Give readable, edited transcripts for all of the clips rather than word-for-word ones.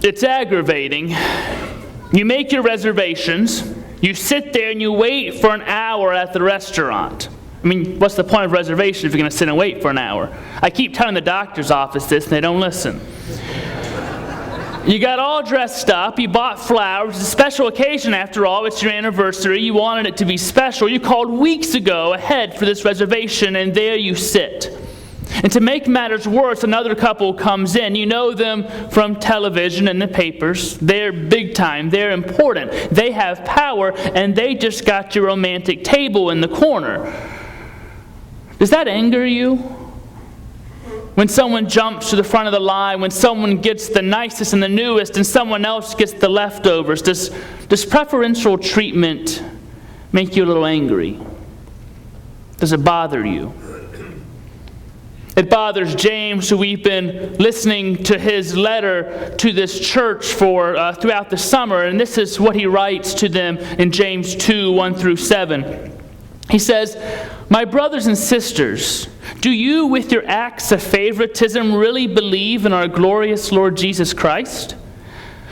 It's aggravating. You make your reservations, you sit there and you wait for an hour at the restaurant. I mean, what's the point of reservation if you're going to sit and wait for an hour? I keep telling the doctor's office this and they don't listen. You got all dressed up, you bought flowers, it's a special occasion after all, it's your anniversary, you wanted it to be special. You called weeks ago ahead for this reservation and there you sit. And to make matters worse, another couple comes in. You know them from television and the papers. They're big time. They're important. They have power, and they just got your romantic table in the corner. Does that anger you? When someone jumps to the front of the line, when someone gets the nicest and the newest, and someone else gets the leftovers, does preferential treatment make you a little angry? Does it bother you? It bothers James, who we've been listening to his letter to this church for throughout the summer. And this is what he writes to them in James 2, 1 through 7. He says, "My brothers and sisters, do you with your acts of favoritism really believe in our glorious Lord Jesus Christ?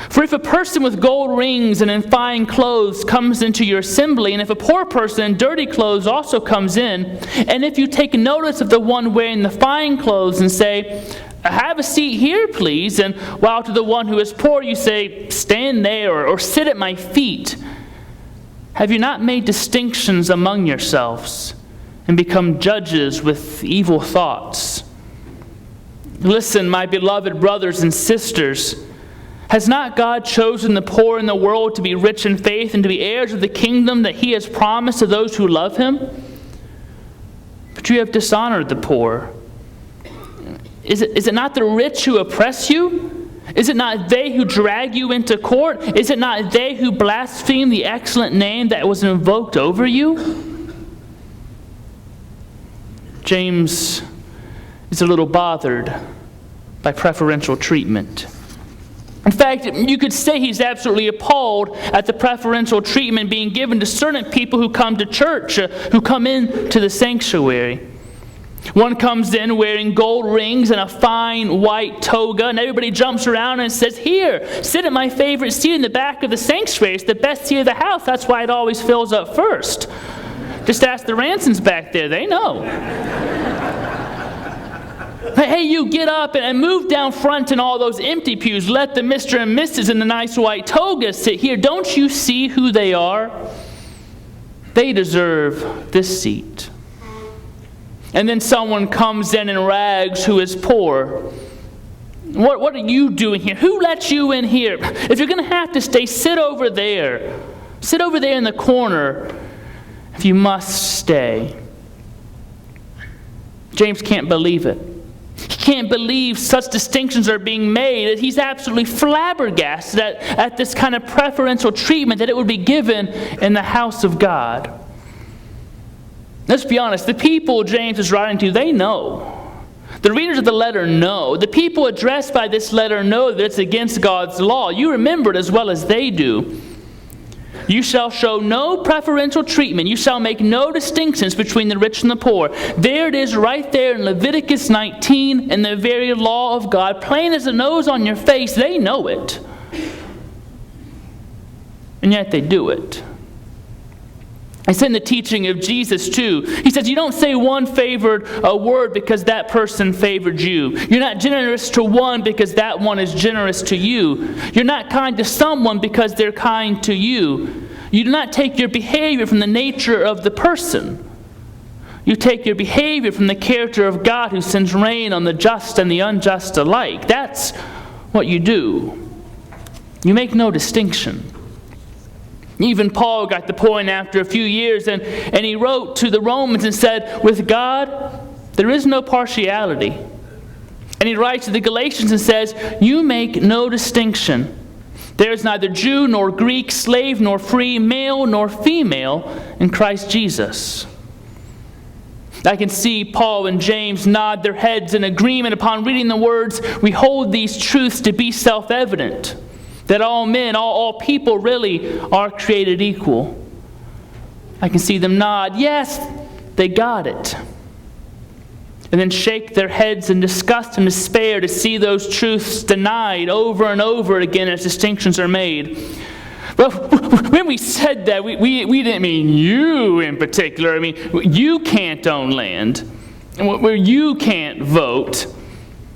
For if a person with gold rings and in fine clothes comes into your assembly, and if a poor person in dirty clothes also comes in, and if you take notice of the one wearing the fine clothes and say, 'Have a seat here, please,' and while to the one who is poor you say, 'Stand there,' or 'Sit at my feet,' have you not made distinctions among yourselves and become judges with evil thoughts? Listen, my beloved brothers and sisters, has not God chosen the poor in the world to be rich in faith and to be heirs of the kingdom that he has promised to those who love him? But you have dishonored the poor. Is it not the rich who oppress you? Is it not they who drag you into court? Is it not they who blaspheme the excellent name that was invoked over you?" James is a little bothered by preferential treatment. In fact, you could say he's absolutely appalled at the preferential treatment being given to certain people who come to church, who come into the sanctuary. One comes in wearing gold rings and a fine white toga, and everybody jumps around and says, "Here, sit at my favorite seat in the back of the sanctuary. It's the best seat of the house. That's why it always fills up first. Just ask the Ransons back there. They know." "Hey, you get up and move down front in all those empty pews. Let the Mr. and Mrs. in the nice white togas sit here. Don't you see who they are? They deserve this seat." And then someone comes in rags who is poor. What are you doing here? Who let you in here? If you're going to have to stay, sit over there. Sit over there in the corner if you must stay. James can't believe it. He can't believe such distinctions are being made. He's absolutely flabbergasted at this kind of preferential treatment that it would be given in the house of God. Let's be honest, the people James is writing to, they know. The readers of the letter know. The people addressed by this letter know that it's against God's law. You remember it as well as they do. You shall show no preferential treatment. You shall make no distinctions between the rich and the poor. There it is right there in Leviticus 19 in the very law of God. Plain as the nose on your face, they know it. And yet they do it. It's in the teaching of Jesus too. He says you don't say one favored a word because that person favored you. You're not generous to one because that one is generous to you. You're not kind to someone because they're kind to you. You do not take your behavior from the nature of the person. You take your behavior from the character of God who sends rain on the just and the unjust alike. That's what you do. You make no distinction. Even Paul got the point after a few years, and he wrote to the Romans and said, with God, there is no partiality. And he writes to the Galatians and says, you make no distinction. There is neither Jew nor Greek, slave nor free, male nor female in Christ Jesus. I can see Paul and James nod their heads in agreement upon reading the words, we hold these truths to be self-evident. That all men, all people really are created equal. I can see them nod. Yes, they got it. and then shake their heads in disgust and despair to see those truths denied over and over again as distinctions are made. Well, when we said that, we didn't mean you in particular. I mean, you can't own land, where you can't vote.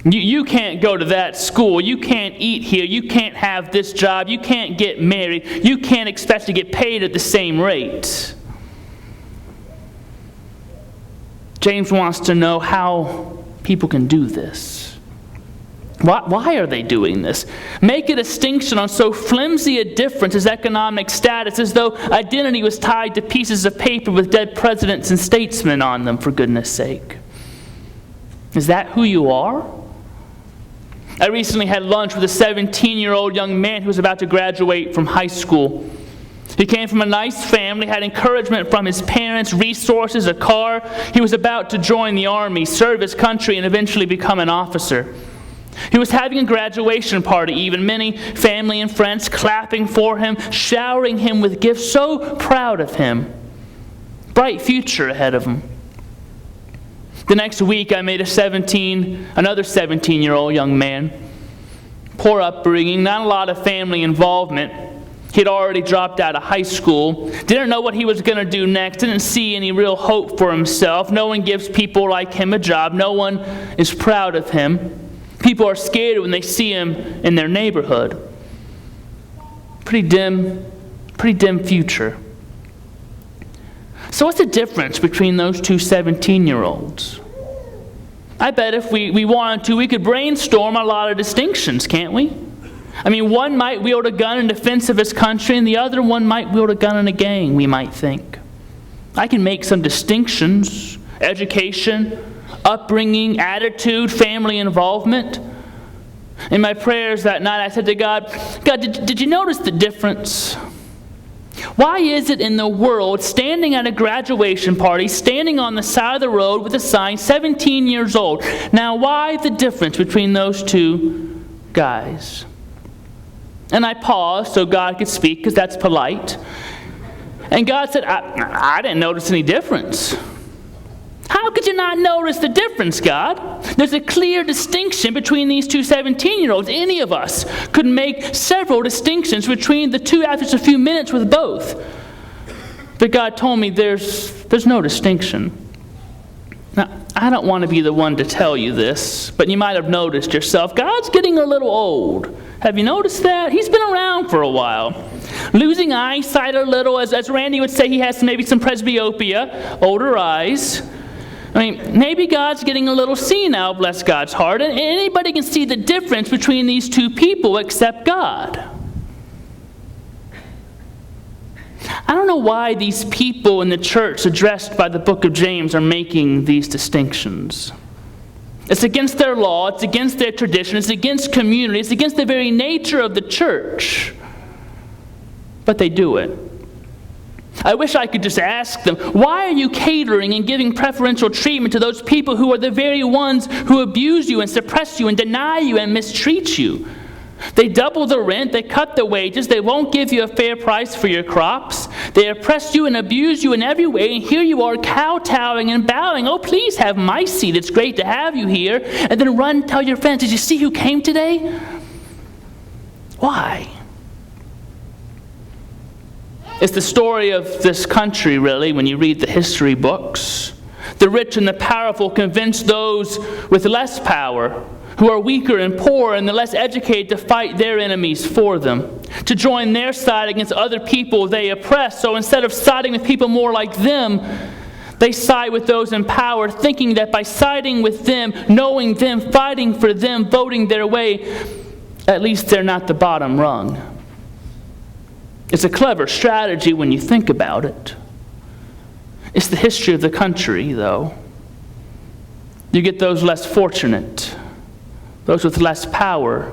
You can't go to that school. You can't eat here. You can't have this job. You can't get married. You can't expect to get paid at the same rate. James wants to know how people can do this. Why are they doing this? Make a distinction on so flimsy a difference as economic status, as though identity was tied to pieces of paper with dead presidents and statesmen on them, for goodness sake. Is that who you are? I recently had lunch with a 17-year-old young man who was about to graduate from high school. He came from a nice family, had encouragement from his parents, resources, a car. He was about to join the army, serve his country, and eventually become an officer. He was having a graduation party even, many family and friends clapping for him, showering him with gifts, so proud of him. Bright future ahead of him. The next week I made another 17-year-old young man. Poor upbringing, not a lot of family involvement. He'd already dropped out of high school, didn't know what he was going to do next, didn't see any real hope for himself. No one gives people like him a job. No one is proud of him. People are scared when they see him in their neighborhood. Pretty dim future. So what's the difference between those two 17-year-olds? I bet if we wanted to, we could brainstorm a lot of distinctions, can't we? I mean, one might wield a gun in defense of his country, and the other one might wield a gun in a gang, we might think. I can make some distinctions: education, upbringing, attitude, family involvement. In my prayers that night, I said to God, did you notice the difference? Why is it in the world, standing at a graduation party, standing on the side of the road with a sign, 17 years old? Now, why the difference between those two guys? And I paused so God could speak, because that's polite. And God said, I didn't notice any difference. How could you not notice the difference, God? There's a clear distinction between these two 17-year-olds. Any of us could make several distinctions between the two after just a few minutes with both. But God told me there's no distinction. Now, I don't want to be the one to tell you this, but you might have noticed yourself. God's getting a little old. Have you noticed that? He's been around for a while. Losing eyesight a little, as Randy would say, he has maybe some presbyopia, older eyes. I mean, maybe God's getting a little senile, bless God's heart, and anybody can see the difference between these two people except God. I don't know why these people in the church addressed by the book of James are making these distinctions. It's against their law, it's against their tradition, it's against community, it's against the very nature of the church. But they do it. I wish I could just ask them, why are you catering and giving preferential treatment to those people who are the very ones who abuse you and suppress you and deny you and mistreat you? They double the rent, they cut the wages, they won't give you a fair price for your crops. They oppress you and abuse you in every way, and here you are kowtowing and bowing. Oh, please have my seat, it's great to have you here. And then run and tell your friends, did you see who came today? Why? It's the story of this country, really, when you read the history books. The rich and the powerful convince those with less power, who are weaker and poorer and the less educated, to fight their enemies for them, to join their side against other people they oppress. So instead of siding with people more like them, they side with those in power, thinking that by siding with them, knowing them, fighting for them, voting their way, at least they're not the bottom rung. It's a clever strategy when you think about it. It's the history of the country, though. You get those less fortunate, those with less power,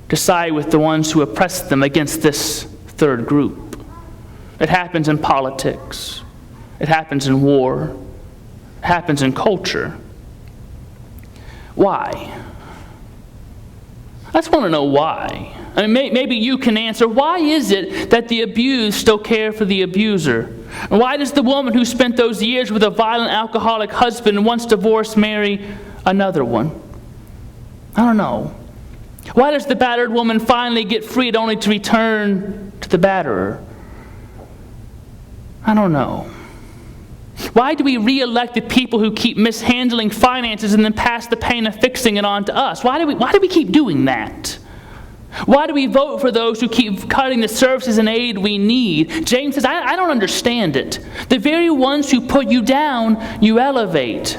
to side with the ones who oppress them against this third group. It happens in politics. It happens in war. It happens in culture. Why? I just want to know why. I mean, maybe you can answer. Why is it that the abused still care for the abuser? And why does the woman who spent those years with a violent alcoholic husband and once divorced marry another one? I don't know. Why does the battered woman finally get freed only to return to the batterer? I don't know. Why do we re-elect the people who keep mishandling finances and then pass the pain of fixing it on to us? Why do we keep doing that? Why do we vote for those who keep cutting the services and aid we need? James says, I don't understand it. The very ones who put you down, you elevate.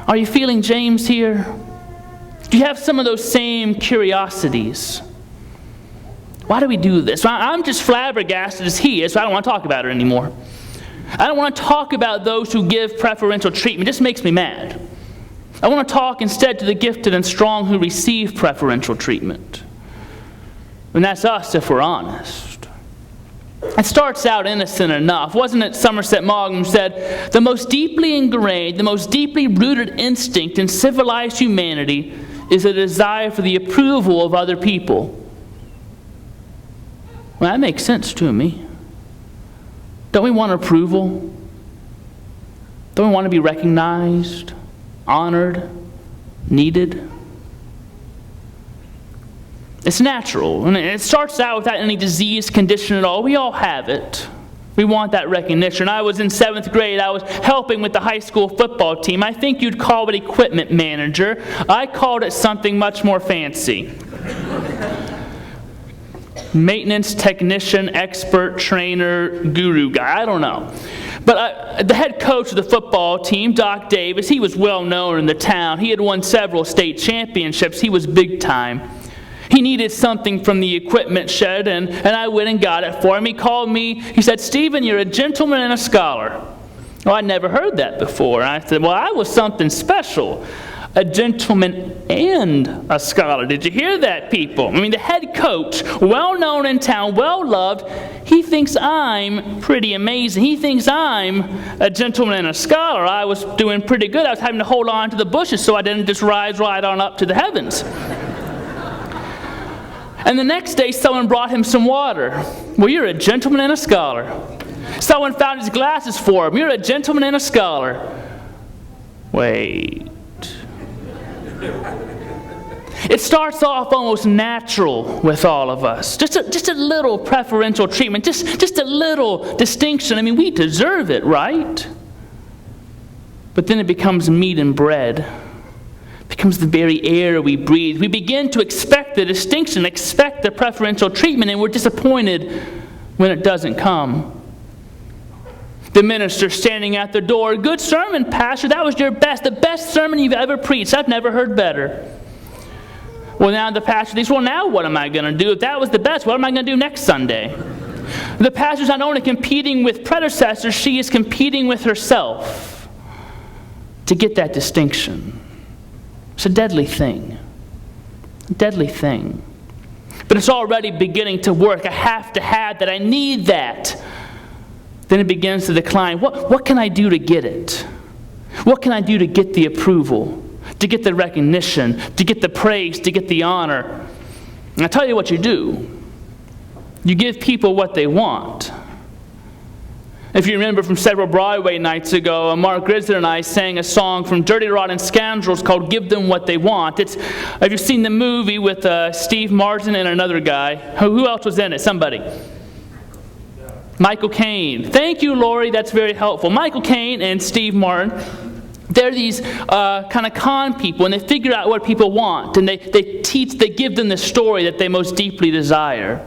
Are you feeling James here? Do you have some of those same curiosities? Why do we do this? I'm just flabbergasted as he is, so I don't want to talk about it anymore. I don't want to talk about those who give preferential treatment. It just makes me mad. I want to talk instead to the gifted and strong who receive preferential treatment. And that's us if we're honest. It starts out innocent enough. Wasn't it Somerset Maugham said, the most deeply ingrained, the most deeply rooted instinct in civilized humanity is a desire for the approval of other people. Well, that makes sense to me. Don't we want approval? Don't we want to be recognized, honored, needed? It's natural, and it starts out without any disease condition at all. We all have it. We want that recognition. I was in 7th grade. I was helping with the high school football team. I think you'd call it equipment manager. I called it something much more fancy. Maintenance technician, expert, trainer, guru guy. I don't know. But the head coach of the football team, Doc Davis, he was well known in the town. He had won several state championships. He was big time. He needed something from the equipment shed, and I went and got it for him. He called me. He said, Stephen, you're a gentleman and a scholar. Well, I'd never heard that before. And I said, well, I was something special. A gentleman and a scholar. Did you hear that, people? I mean, the head coach, well known in town, well loved, he thinks I'm pretty amazing. He thinks I'm a gentleman and a scholar. I was doing pretty good. I was having to hold on to the bushes so I didn't just rise right on up to the heavens. And the next day, someone brought him some water. Well, you're a gentleman and a scholar. Someone found his glasses for him. You're a gentleman and a scholar. Wait. It starts off almost natural with all of us. Just a little preferential treatment, just a little distinction. I mean, we deserve it, right? But then it becomes meat and bread. It becomes the very air we breathe. We begin to expect the distinction, expect the preferential treatment, and we're disappointed when it doesn't come. The minister standing at the door, good sermon, Pastor. That was the best sermon you've ever preached. I've never heard better. Well, now the pastor thinks, well, now what am I going to do? If that was the best, what am I going to do next Sunday? The pastor's not only competing with predecessors, she is competing with herself to get that distinction. It's a deadly thing. A deadly thing. But it's already beginning to work. I have to have that. I need that. Then it begins to decline. What can I do to get it? What can I do to get the approval, to get the recognition, to get the praise, to get the honor? And I'll tell you what you do. You give people what they want. If you remember from several Broadway nights ago, Mark Grisler and I sang a song from Dirty Rotten Scoundrels called Give Them What They Want. Have you seen the movie with Steve Martin and another guy? Who else was in it? Somebody. Michael Caine. Thank you, Lori. That's very helpful. Michael Caine and Steve Martin, they're these kind of con people, and they figure out what people want, and they give them the story that they most deeply desire,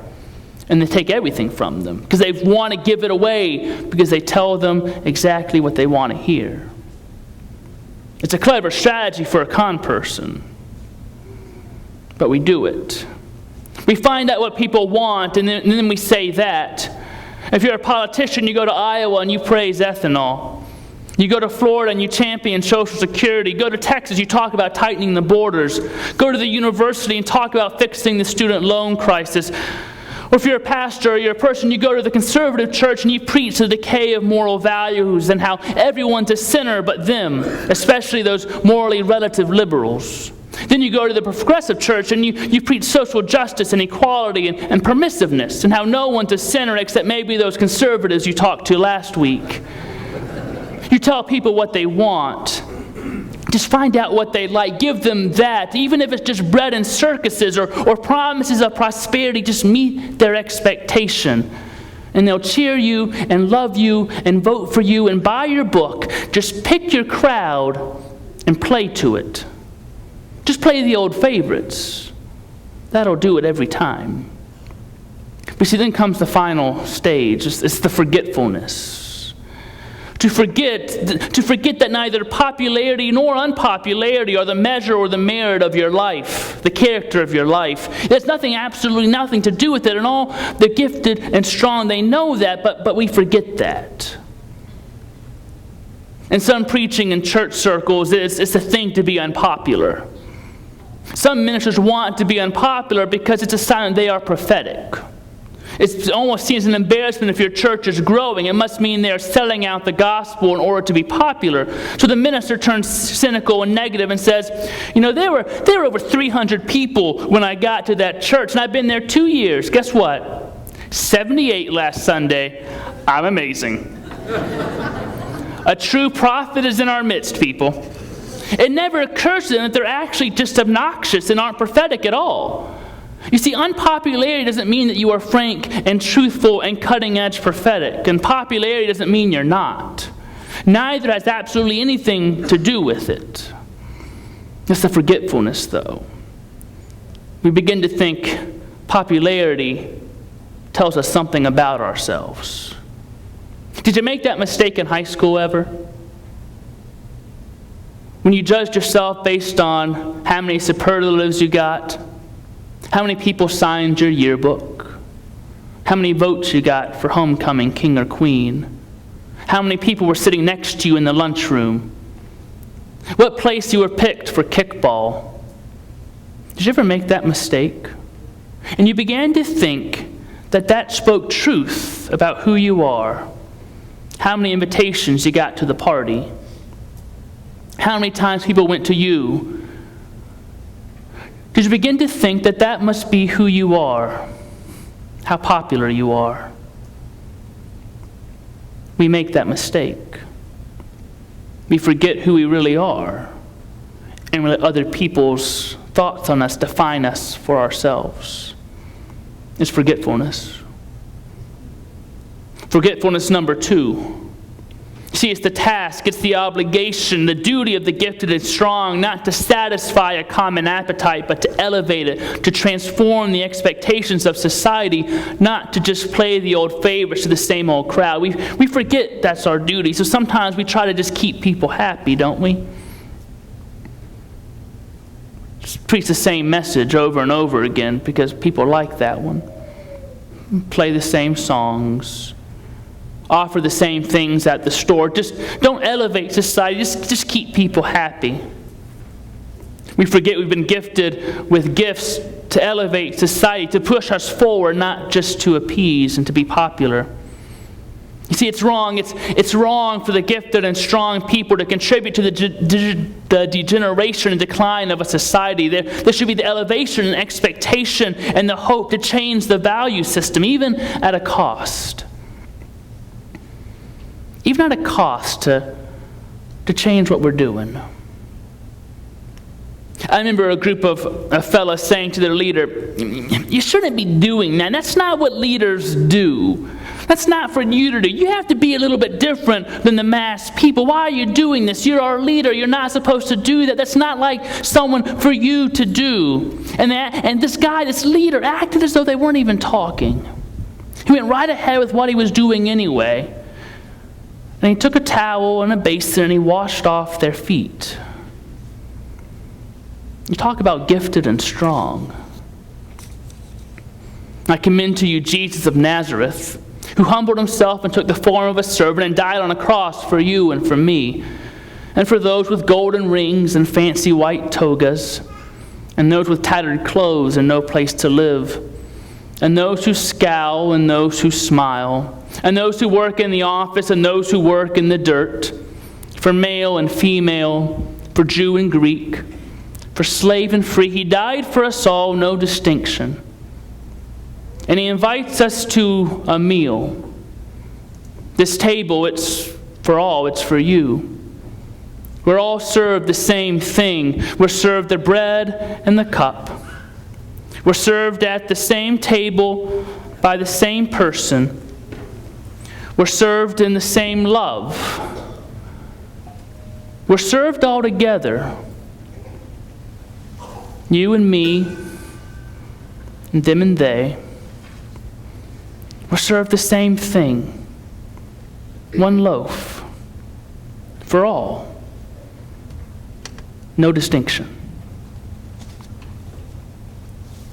and they take everything from them because they want to give it away because they tell them exactly what they want to hear. It's a clever strategy for a con person, but we do it. We find out what people want, and then we say that. If you're a politician, you go to Iowa and you praise ethanol. You go to Florida and you champion Social Security. Go to Texas, you talk about tightening the borders. Go to the university and talk about fixing the student loan crisis. Or if you're a pastor or you're a person, you go to the conservative church and you preach the decay of moral values and how everyone's a sinner but them, especially those morally relative liberals. Then you go to the progressive church and you preach social justice and equality and permissiveness and how no one's a sinner except maybe those conservatives you talked to last week. You tell people what they want. Just find out what they like. Give them that. Even if it's just bread and circuses or promises of prosperity, just meet their expectation. And they'll cheer you and love you and vote for you and buy your book. Just pick your crowd and play to it. Just play the old favorites. That'll do it every time. But see, then comes the final stage. It's the forgetfulness. To forget that neither popularity nor unpopularity are the measure or the merit of your life, the character of your life. There's absolutely nothing to do with it, and all the gifted and strong, they know that, but we forget that. In some preaching in church circles, it's a thing to be unpopular. Some ministers want to be unpopular because it's a sign that they are prophetic. It almost seems an embarrassment if your church is growing. It must mean they're selling out the gospel in order to be popular. So the minister turns cynical and negative and says, there were over 300 people when I got to that church, and I've been there 2 years. Guess what? 78 last Sunday. I'm amazing. A true prophet is in our midst, people. It never occurs to them that they're actually just obnoxious and aren't prophetic at all. You see, unpopularity doesn't mean that you are frank and truthful and cutting-edge prophetic. And popularity doesn't mean you're not. Neither has absolutely anything to do with it. It's the forgetfulness, though. We begin to think popularity tells us something about ourselves. Did you make that mistake in high school ever? When you judged yourself based on how many superlatives you got? How many people signed your yearbook? How many votes you got for homecoming king or queen? How many people were sitting next to you in the lunchroom? What place you were picked for kickball? Did you ever make that mistake? And you began to think that spoke truth about who you are. How many invitations you got to the party? How many times people went to you? Did you begin to think that must be who you are? How popular you are? We make that mistake. We forget who we really are. And we let other people's thoughts on us define us for ourselves. It's forgetfulness. Forgetfulness number 2. See, it's the task, it's the obligation, the duty of the gifted and strong, not to satisfy a common appetite, but to elevate it, to transform the expectations of society, not to just play the old favorites to the same old crowd. We forget that's our duty, so sometimes we try to just keep people happy, don't we? Just preach the same message over and over again because people like that one. Play the same songs. Offer the same things at the store. Just don't elevate society. Just keep people happy. We forget we've been gifted with gifts to elevate society, to push us forward, not just to appease and to be popular. You see, it's wrong. It's wrong for the gifted and strong people to contribute to the degeneration and decline of a society. There should be the elevation and expectation and the hope to change the value system, even at a cost. Even at a cost to change what we're doing. I remember a group of fellas saying to their leader, "You shouldn't be doing that. That's not what leaders do. That's not for you to do. You have to be a little bit different than the mass people. Why are you doing this? You're our leader. You're not supposed to do that. That's not like someone for you to do." And this guy, this leader, acted as though they weren't even talking. He went right ahead with what he was doing anyway. And he took a towel and a basin and he washed off their feet. You talk about gifted and strong. I commend to you Jesus of Nazareth, who humbled himself and took the form of a servant and died on a cross for you and for me, and for those with golden rings and fancy white togas, and those with tattered clothes and no place to live, and those who scowl and those who smile, and those who work in the office and those who work in the dirt, for male and female, for Jew and Greek, for slave and free. He died for us all, no distinction. And He invites us to a meal. This table, it's for all, it's for you. We're all served the same thing. We're served the bread and the cup. We're served at the same table by the same person. We're served in the same love. We're served all together. You and me, and them and they. We're served the same thing. One loaf. For all. No distinction.